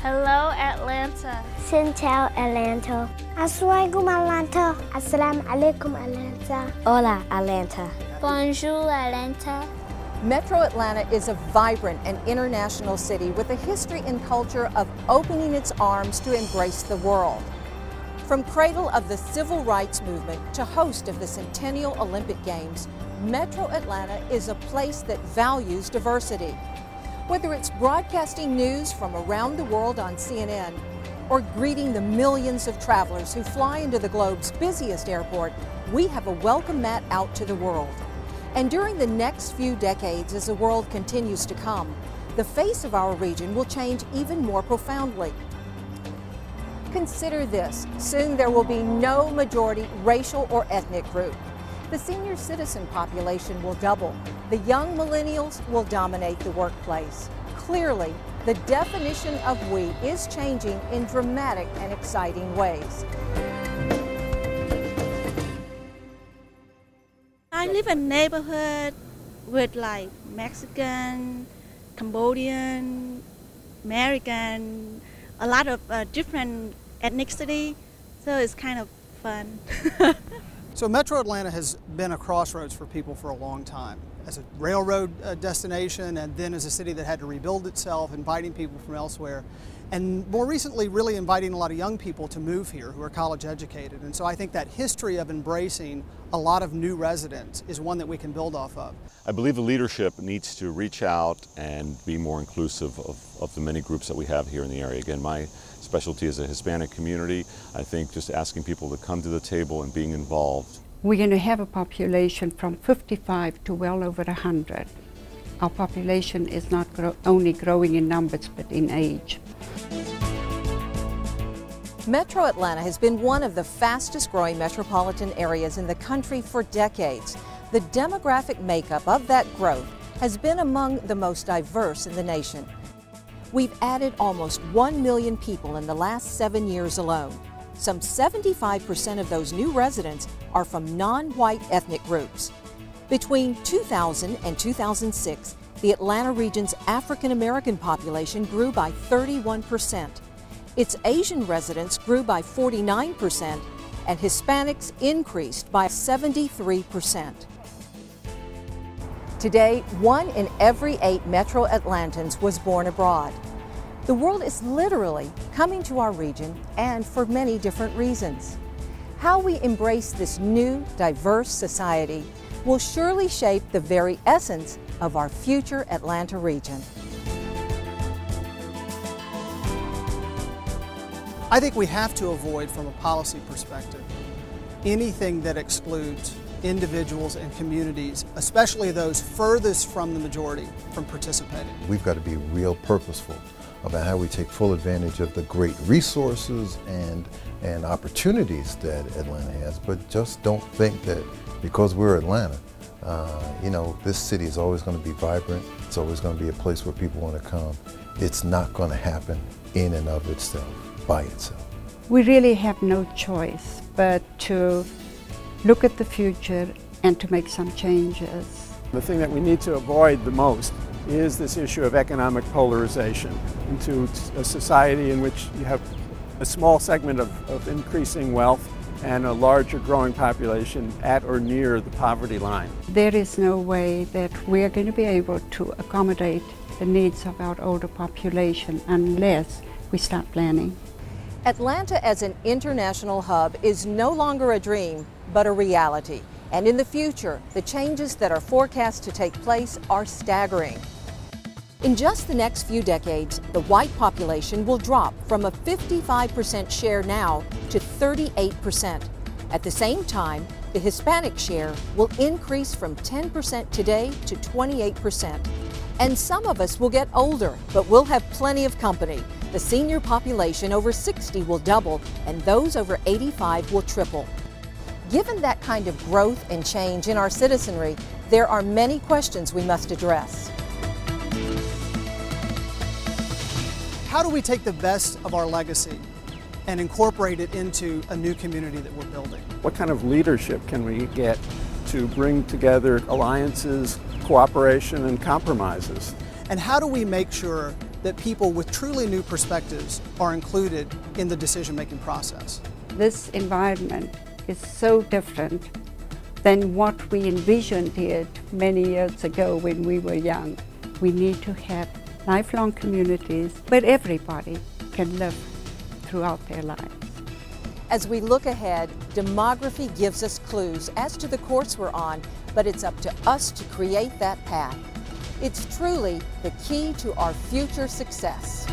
Hello, Atlanta. Xin chào Atlanta. Assalamualaikum Atlanta. Assalamualaikum Atlanta. Hola Atlanta. Bonjour, Atlanta. Metro Atlanta is a vibrant and international city with a history and culture of opening its arms to embrace the world. From cradle of the civil rights movement to host of the Centennial Olympic Games, Metro Atlanta is a place that values diversity. Whether it's broadcasting news from around the world on CNN or greeting the millions of travelers who fly into the globe's busiest airport, we have a welcome mat out to the world. And during the next few decades, as the world continues to come, the face of our region will change even more profoundly. Consider this: soon there will be no majority racial or ethnic group. The senior citizen population will double. The young millennials will dominate the workplace. Clearly, the definition of we is changing in dramatic and exciting ways. I live in a neighborhood with like Mexican, Cambodian, American, a lot of different ethnicity, so it's kind of fun. So Metro Atlanta has been a crossroads for people for a long time, as a railroad destination and then as a city that had to rebuild itself, inviting people from elsewhere. And more recently, really inviting a lot of young people to move here who are college educated. And so I think that history of embracing a lot of new residents is one that we can build off of. I believe the leadership needs to reach out and be more inclusive of the many groups that we have here in the area. Again, my specialty is a Hispanic community. I think just asking people to come to the table and being involved. We're going to have a population from 55 to well over 100. Our population is not only growing in numbers, but in age. Metro Atlanta has been one of the fastest growing metropolitan areas in the country for decades. The demographic makeup of that growth has been among the most diverse in the nation. We've added almost 1 million people in the last 7 years alone. Some 75% of those new residents are from non-white ethnic groups. Between 2000 and 2006, the Atlanta region's African American population grew by 31%. Its Asian residents grew by 49%, and Hispanics increased by 73%. Today, 1 in every 8 Metro Atlantans was born abroad. The world is literally coming to our region, and for many different reasons. How we embrace this new, diverse society will surely shape the very essence of our future Atlanta region. I think we have to avoid, from a policy perspective, anything that excludes individuals and communities, especially those furthest from the majority, from participating. We've got to be real purposeful about how we take full advantage of the great resources and opportunities that Atlanta has, but just don't think that because we're Atlanta, this city is always going to be vibrant. It's always going to be a place where people want to come. It's not going to happen in and of itself, by itself. We really have no choice but to look at the future and to make some changes. The thing that we need to avoid the most is this issue of economic polarization into a society in which you have a small segment of increasing wealth and a larger growing population at or near the poverty line. There is no way that we are going to be able to accommodate the needs of our older population unless we start planning. Atlanta as an international hub is no longer a dream, but a reality. And in the future, the changes that are forecast to take place are staggering. In just the next few decades, the white population will drop from a 55% share now to 38%. At the same time, the Hispanic share will increase from 10% today to 28%. And some of us will get older, but we'll have plenty of company. The senior population over 60 will double, and those over 85 will triple. Given that kind of growth and change in our citizenry, there are many questions we must address. How do we take the best of our legacy and incorporate it into a new community that we're building? What kind of leadership can we get to bring together alliances, cooperation, and compromises? And how do we make sure that people with truly new perspectives are included in the decision-making process. This environment is so different than what we envisioned it many years ago when we were young. We need to have lifelong communities where everybody can live throughout their lives. As we look ahead, demography gives us clues as to the course we're on, but it's up to us to create that path. It's truly the key to our future success.